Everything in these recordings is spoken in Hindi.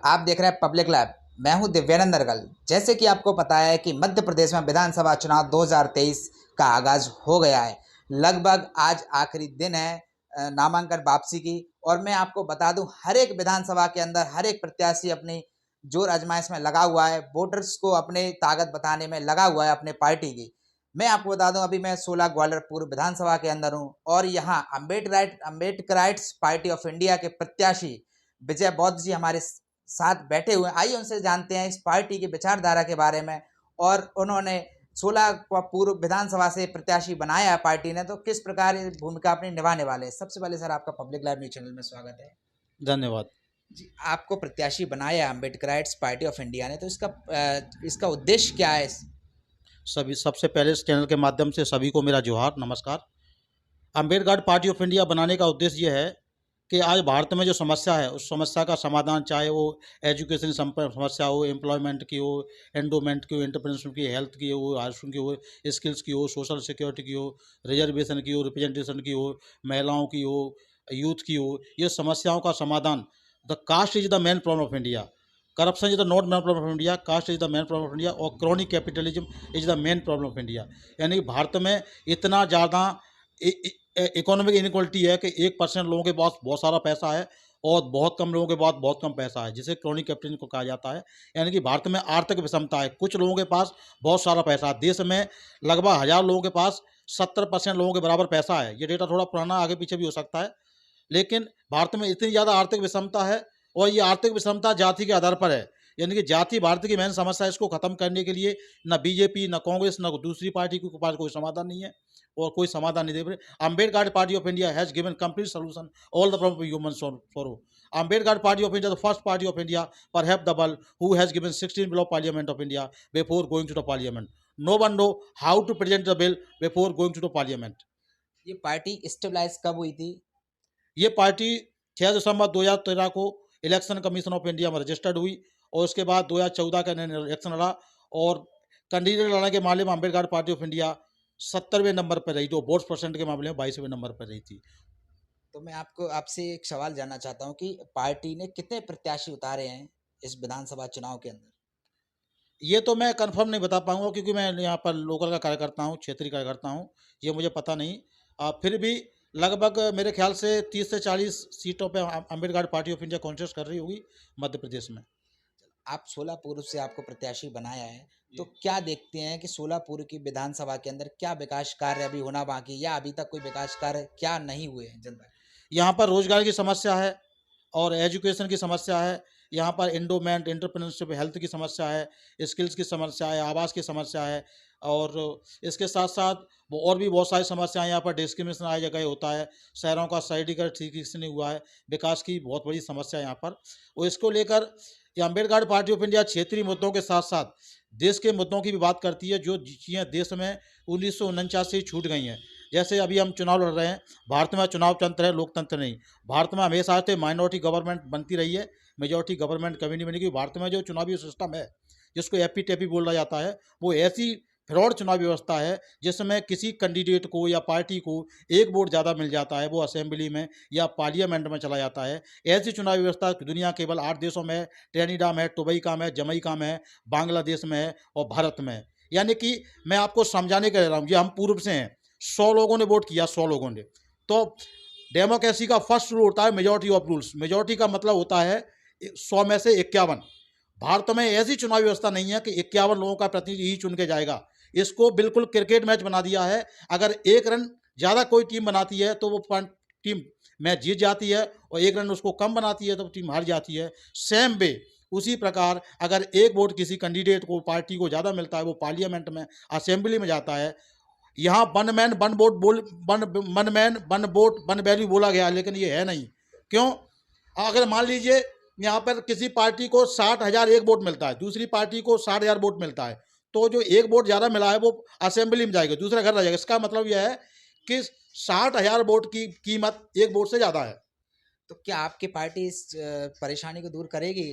आप देख रहे हैं पब्लिक लैब। मैं हूं दिव्यानंद अरगल। जैसे कि आपको पता है कि मध्य प्रदेश में विधानसभा चुनाव 2023 का आगाज हो गया है। लगभग आज आखिरी दिन है नामांकन वापसी की। और मैं आपको बता दूं, हर एक विधानसभा के अंदर हर एक प्रत्याशी अपनी जोर आजमाइश में लगा हुआ है, वोटर्स को अपने ताकत बताने में लगा हुआ है अपने पार्टी की। मैं आपको बता दूं, अभी मैं 16 ग्वालियर पूर्व विधानसभा के अंदर हूं और यहाँ अम्बेडकराइट्स पार्टी ऑफ इंडिया के प्रत्याशी विजय बौद्ध जी हमारे साथ बैठे हुए हैं। आइए उनसे जानते हैं इस पार्टी की विचारधारा के बारे में। और उन्होंने 16 पूर्व विधानसभा से प्रत्याशी बनाया है पार्टी ने, तो किस प्रकार भूमिका अपनी निभाने वाले हैं। सबसे पहले सर, आपका पब्लिक लाइव न्यूज चैनल में स्वागत है। धन्यवाद जी, आपको प्रत्याशी बनाया है अम्बेडकराइट्स पार्टी ऑफ इंडिया ने, तो इसका उद्देश्य क्या है? सभी। सबसे पहले इस चैनल के माध्यम से सभी को मेरा जोहार, नमस्कार। अम्बेडकर पार्टी ऑफ इंडिया बनाने का उद्देश्य ये है कि आज भारत में जो समस्या है उस समस्या का समाधान, चाहे वो एजुकेशन समस्या हो, एम्प्लॉयमेंट की हो, एंडोमेंट की हो, एंटरप्रेन्योरशिप की, हेल्थ की हो, हाउसिंग की हो, स्किल्स की हो, सोशल सिक्योरिटी की हो, रिजर्वेशन की हो, रिप्रेजेंटेशन की हो, महिलाओं की हो, यूथ की हो, ये समस्याओं का समाधान। The caste is the main problem of India, corruption is the not main problem of India, caste is the main problem of India, और chronic capitalism is the main problem of India. यानी कि भारत में इतना ज़्यादा इकोनॉमिक इनक्वलिटी है कि 1% लोगों के पास बहुत सारा पैसा है और बहुत कम लोगों के पास बहुत कम पैसा है, जिसे क्रॉनिक कैपिटलिज्म को कहा जाता है। यानी कि भारत में आर्थिक विषमता है, कुछ लोगों के पास बहुत सारा पैसा है। देश में लगभग 1000 लोगों के पास 70% लोगों के बराबर पैसा है। ये डेटा थोड़ा पुराना, आगे पीछे भी हो सकता है, लेकिन भारत में इतनी ज़्यादा आर्थिक विषमता है और ये आर्थिक विषमता जाति के आधार पर है। यानी कि जाति भारत की मेन समस्या है। इसको खत्म करने के लिए न बीजेपी, न कांग्रेस, न दूसरी पार्टी के पास कोई समाधान नहीं है और कोई समाधान नहीं दे रहे। Ambedkar party of India has given complete solution all the problem human sorrow. Ambedkar party of India the first party of India perhaps the world who has given 16 bill of parliament of India before going to the parliament. No one know how to present the bill before going to the parliament. ये पार्टी स्टेबलाइज कब हुई थी? ये पार्टी 6 दिसंबर 2013 को इलेक्शन कमीशन ऑफ इंडिया में रजिस्टर्ड हुई और उसके बाद 2014 का इलेक्शन लड़ा और कैंडिडेट लड़ने के मामले में अम्बेडकर पार्टी ऑफ इंडिया 70वें नंबर पर रही, जो वोट परसेंट के मामले में 22वें नंबर पर रही थी। तो मैं आपसे एक सवाल जानना चाहता हूँ कि पार्टी ने कितने प्रत्याशी उतारे हैं इस विधानसभा चुनाव के अंदर? ये तो मैं कंफर्म नहीं बता पाऊंगा क्योंकि मैं यहाँ पर लोकल का कार्यकर्ता हूँ, क्षेत्रीय कार्यकर्ता हूँ, ये मुझे पता नहीं। फिर भी लगभग मेरे ख्याल से 30 से 40 सीटों पे Ambedkar party of India contest कर रही होगी मध्य प्रदेश में। आप सोलापुर से आपको प्रत्याशी बनाया है, तो क्या देखते हैं कि सोलापुर की विधानसभा के अंदर क्या विकास कार्य अभी होना बाकी, या अभी तक कोई विकास कार्य क्या नहीं हुए हैं जनता? यहाँ पर रोजगार की समस्या है और एजुकेशन की समस्या है। यहाँ पर एंडोमेंट, एंटरप्रेन्योरशिप, हेल्थ की समस्या है, स्किल्स की समस्या है, आवास की समस्या है और इसके साथ साथ वो और भी बहुत सारी समस्याएं। यहाँ पर डिस्क्रिमिनेशन आए जगह होता है, शहरों का शहरीकरण ठीक से नहीं हुआ है, विकास की बहुत बड़ी समस्या है यहाँ पर। और इसको लेकर ये अम्बेडकर पार्टी ऑफ इंडिया क्षेत्रीय मुद्दों के साथ साथ देश के मुद्दों की भी बात करती है, जो चीज़ें देश में 1949 से ही छूट गई हैं। जैसे अभी हम चुनाव लड़ रहे हैं, भारत में चुनाव तंत्र है, लोकतंत्र नहीं। भारत में हमेशा से माइनॉरिटी गवर्नमेंट बनती रही है, मेजॉरिटी गवर्नमेंट कभी नहीं बनेगी। भारत में जो चुनावी सिस्टम है, जिसको एपी टेपी बोला जाता है, वो ऐसी फ्रॉड चुनावी व्यवस्था है जिसमें किसी कैंडिडेट को या पार्टी को एक वोट ज़्यादा मिल जाता है, वो असेंबली में या पार्लियामेंट में चला जाता है। ऐसी चुनावी व्यवस्था दुनिया केवल 8 देशों में है। ट्रिनिडाद में है, टोबैको में है, जमैका में है, बांग्लादेश में है और भारत में है। यानी कि मैं आपको समझाने के रहा हूँ, ये हम पूर्व से हैं। 100 लोगों ने वोट किया, 100 लोगों ने। तो डेमोक्रेसी का फर्स्ट रूल होता है मेजॉरिटी ऑफ रूल्स। मेजॉरिटी का मतलब होता है 100 में से 51। भारत में ऐसी चुनावी व्यवस्था नहीं है कि 51 लोगों का प्रतिनिधि ही चुन के जाएगा। इसको बिल्कुल क्रिकेट मैच बना दिया है। अगर 1 रन ज़्यादा कोई टीम बनाती है तो वो टीम मैच जीत जाती है और 1 रन उसको कम बनाती है तो टीम हार जाती है। सेम वे उसी प्रकार अगर 1 वोट किसी कैंडिडेट को, पार्टी को ज़्यादा मिलता है, वो पार्लियामेंट में, असेंबली में जाता है। यहाँ one man one vote one man one vote one value बोला गया, लेकिन ये है नहीं। क्यों? अगर मान लीजिए यहाँ पर किसी पार्टी को 60,000 एक वोट मिलता है, दूसरी पार्टी को 60,000 वोट मिलता है, तो जो एक वोट ज़्यादा मिला है वो असेंबली में जाएगा, दूसरा घर रह जाएगा। इसका मतलब यह है कि 60,000 वोट की कीमत एक वोट से ज़्यादा है। तो क्या आपकी पार्टी इस परेशानी को दूर करेगी?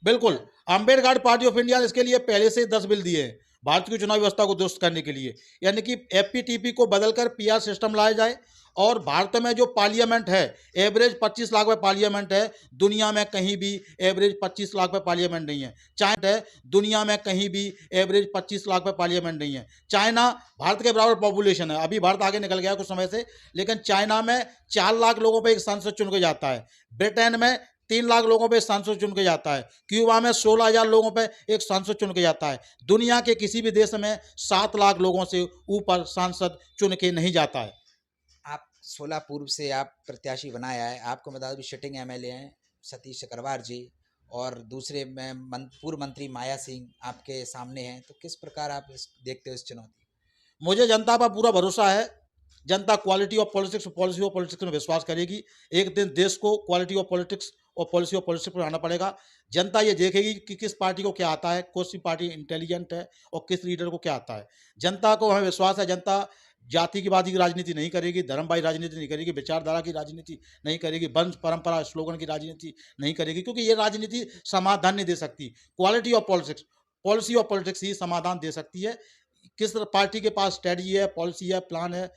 बिल्कुल। अम्बेडकर पार्टी ऑफ इंडिया ने इसके लिए पहले से 10 बिल दिए हैं भारत की चुनाव व्यवस्था को दुरुस्त करने के लिए। यानी कि एफपीटीपी को बदलकर पीआर सिस्टम लाया जाए और भारत में जो पार्लियामेंट है एवरेज 25 लाख पे पार्लियामेंट है, दुनिया में कहीं भी एवरेज 25 लाख पे पार्लियामेंट नहीं है। चाइना है, दुनिया में कहीं भी एवरेज 25 लाख पे पार्लियामेंट नहीं है। चाइना भारत के बराबर पॉपुलेशन है, अभी भारत आगे निकल गया कुछ समय से, लेकिन चाइना में 4 लाख लोगों पे एक सांसद चुन के जाता है। ब्रिटेन में 3 लाख लोगों पे सांसद चुन के जाता है। क्यूबा में 16,000 लोगों पे एक सांसद चुन के जाता है। दुनिया के किसी भी देश में 7 लाख लोगों से ऊपर सांसद चुन के नहीं जाता है। आप 16 पूर्व से आप प्रत्याशी बनाया है, आपको बता दूं सिटिंग एमएलए हैं सतीश चक्रवार जी, और दूसरे में पूर्व मंत्री माया सिंह आपके सामने हैं, तो किस प्रकार आप देखते हो इस चुनौती? मुझे जनता पर पूरा भरोसा है। जनता quality of politics, policy of politics में विश्वास करेगी। एक दिन देश को क्वालिटी ऑफ पॉलिटिक्स और पॉलिसी ऑफ पॉलिटिक्स पर आना पड़ेगा। जनता ये देखेगी कि किस पार्टी को क्या आता है, कौन सी पार्टी इंटेलिजेंट है और किस लीडर को क्या आता है। जनता को हमें विश्वास है, जनता जातिवादी की राजनीति नहीं करेगी, धर्मवादी राजनीति नहीं करेगी, विचारधारा की राजनीति नहीं करेगी, वंश परंपरा स्लोगन की राजनीति नहीं करेगी, क्योंकि ये राजनीति समाधान नहीं दे सकती। Quality of politics, policy of politics ही समाधान दे सकती है। किस पार्टी के पास स्ट्रेटजी है, पॉलिसी है, प्लान है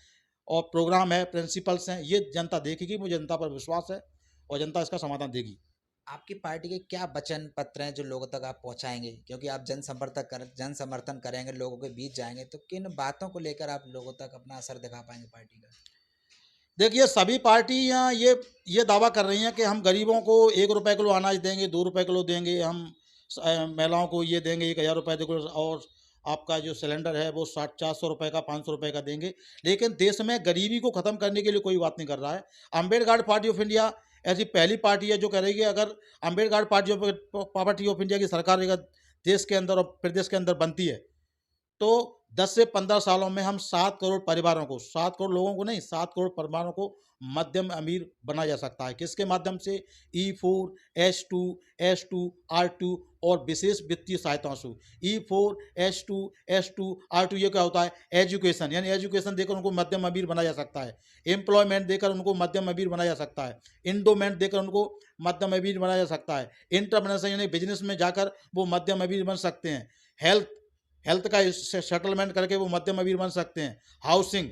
और प्रोग्राम है, प्रिंसिपल्स हैं, ये जनता देखेगी। मुझे जनता पर विश्वास है और जनता इसका समाधान देगी। आपकी पार्टी के क्या वचन पत्र हैं जो लोगों तक आप पहुंचाएंगे, क्योंकि आप जन समर्थन करेंगे, लोगों के बीच जाएंगे, तो किन बातों को लेकर आप लोगों तक अपना असर दिखा पाएंगे पार्टी का? देखिए, सभी पार्टियां ये दावा कर रही हैं कि हम गरीबों को 1 रुपए किलो अनाज देंगे, 2 रुपए किलो देंगे, हम महिलाओं को ये देंगे 1,000 रुपये किलो, और आपका जो सिलेंडर है वो 400 रुपये का, 500 रुपये का देंगे। लेकिन देश में गरीबी को ख़त्म करने के लिए कोई बात नहीं कर रहा है। अम्बेडकर पार्टी ऑफ इंडिया ऐसी पहली पार्टी है जो कह रही है अगर अम्बेडकर पार्टी ऑफ इंडिया की सरकार अगर देश के अंदर और प्रदेश के अंदर बनती है तो 10 से 15 सालों में हम 7 करोड़ परिवारों को, 7 करोड़ लोगों को नहीं, 7 करोड़ परिवारों को मध्यम अमीर बनाया जा सकता है। किसके माध्यम से? E4, S2, S2, R2 और विशेष वित्तीय सहायताओं से। E4, S2, S2, R2 ये क्या होता है? एजुकेशन, यानी एजुकेशन देकर उनको मध्यम अमीर बनाया जा सकता है। एम्प्लॉयमेंट देकर उनको मध्यम अमीर बनाया जा सकता है। इंडोमेंट देकर उनको मध्यम अमीर बनाया जा सकता है। एंटरप्रेन्योरशिप यानी बिजनेस में जाकर वो मध्यम अमीर बन सकते हैं। हेल्थ का सेटलमेंट करके वो मध्यम अमीर बन सकते हैं। Housing,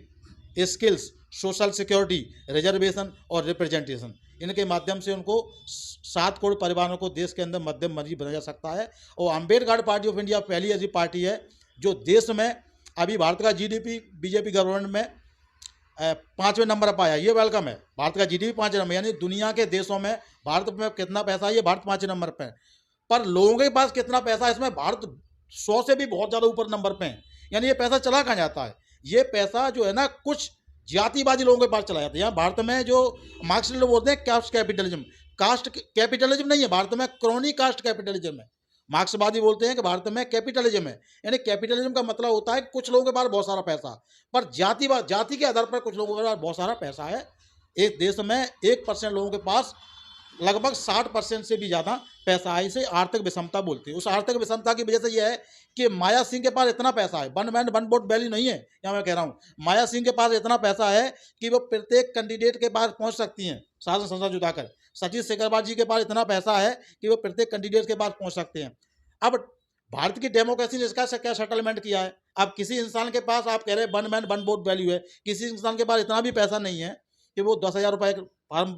skills, social security, reservation और रिप्रेजेंटेशन, इनके माध्यम से उनको 7 करोड़ परिवारों को देश के अंदर मध्यम अमीर बनाया जा सकता है। और अम्बेडकर पार्टी ऑफ इंडिया पहली ऐसी पार्टी है जो देश में अभी भारत का जीडीपी बीजेपी गवर्नमेंट में 5वें नंबर पर आया। ये वेलकम है। भारत का जीडीपी 5 नंबर, यानी दुनिया के देशों में भारत में कितना पैसा है, ये भारत 5 नंबर पर है। पर लोगों के पास कितना पैसा है, इसमें भारत 100 से भी बहुत ज़्यादा ऊपर नंबर पे है। यानी ये पैसा चला कहाँ जाता है? ये पैसा जो है ना कुछ जातिवादी लोगों के पास चला जाता है। यहाँ भारत में जो मार्क्सिस्ट लोग बोलते हैं कास्ट कैपिटलिज्म, कास्ट कैपिटलिज्म नहीं है भारत में, क्रोनी कास्ट कैपिटलिज्म है। मार्क्सवादी बोलते हैं कि भारत में कैपिटलिज्म है, यानी कैपिटलिज्म का मतलब होता है कि कुछ लोगों के पास बहुत सारा पैसा, पर जाति के आधार पर कुछ लोगों के पास बहुत सारा पैसा है। एक देश में 1% लोगों के पास लगभग 60% से भी ज़्यादा पैसा है। इसे आर्थिक विषमता बोलते हैं। उस आर्थिक विषमता की वजह से यह है कि माया सिंह के पास इतना पैसा है, one man one vote value नहीं है। यहाँ मैं कह रहा हूँ माया सिंह के पास इतना पैसा है कि वो प्रत्येक कैंडिडेट के पास पहुँच सकती हैं शासन संसद जुटाकर। सतीश चक्रवार जी के पास इतना पैसा है कि वो प्रत्येक कैंडिडेट के पास पहुँच सकते हैं। अब भारत की डेमोक्रेसी ने इसका क्या सेटलमेंट किया है? अब किसी इंसान के पास, आप कह रहे हैं one man one vote value है, किसी इंसान के पास इतना भी पैसा नहीं है कि वो 10,000 रुपये फार्म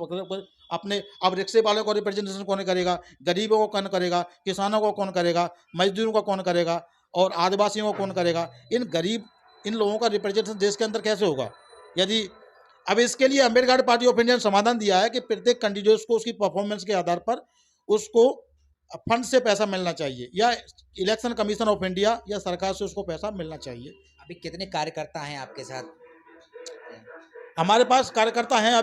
अपने, अब रिक्शे वालों को रिप्रेजेंटेशन कौन करेगा, गरीबों को कौन करेगा, किसानों को कौन करेगा, मजदूरों को कौन करेगा और आदिवासियों को कौन करेगा? इन लोगों का रिप्रेजेंटेशन देश के अंदर कैसे होगा? यदि अब इसके लिए अम्बेडकर पार्टी ऑफ इंडिया ने समाधान दिया है कि प्रत्येक कैंडिडेट को उसकी परफॉर्मेंस के आधार पर उसको फंड से पैसा मिलना चाहिए, या इलेक्शन कमीशन ऑफ इंडिया या सरकार से उसको पैसा मिलना चाहिए। अभी कितने कार्यकर्ता हैं आपके साथ? हमारे पास कार्यकर्ता हैं।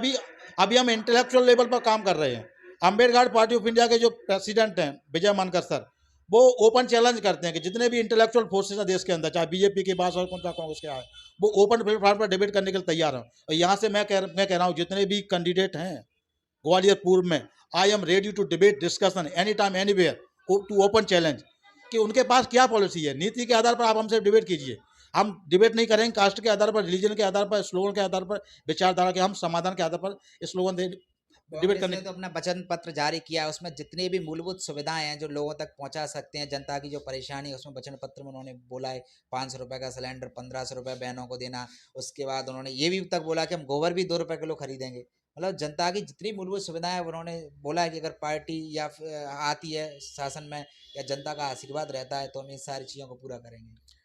अभी हम इंटेलेक्चुअल लेवल पर काम कर रहे हैं। अम्बेडकर पार्टी ऑफ इंडिया के जो प्रेसिडेंट हैं विजय मानकर सर, वो ओपन चैलेंज करते हैं कि जितने भी इंटेलेक्चुअल फोर्सेस हैं देश के अंदर, चाहे बीजेपी के पास और कौन सा कांग्रेस के आए, वो ओपन प्लेटफॉर्म पर डिबेट करने के लिए तैयार हैं। और यहाँ से मैं कह रहा हूँ जितने भी कैंडिडेट हैं ग्वालियर पूर्व में, I am ready to debate discussion any time anywhere to open challenge, कि उनके पास क्या पॉलिसी है। नीति के आधार पर आप हमसे डिबेट कीजिए। हम डिबेट नहीं करेंगे कास्ट के आधार पर, रिलीजन के आधार पर, स्लोगन के आधार पर, विचारधारा के, हम समाधान के आधार पर स्लोगन डिबेट कांग्रेस करने ने तो अपना वचन पत्र जारी किया है, उसमें जितनी भी मूलभूत सुविधाएं हैं जो लोगों तक पहुंचा सकते हैं, जनता की जो परेशानी है उसमें वचन पत्र में उन्होंने बोला है 500 रुपए का सिलेंडर, 1500 रुपए बहनों को देना। उसके बाद उन्होंने ये भी तक बोला कि हम गोबर भी 2 रुपए किलो खरीदेंगे। मतलब जनता की जितनी मूलभूत सुविधाएं हैं, उन्होंने बोला है कि अगर पार्टी या आती है शासन में या जनता का आशीर्वाद रहता है तो हम इन सारी चीज़ों को पूरा करेंगे।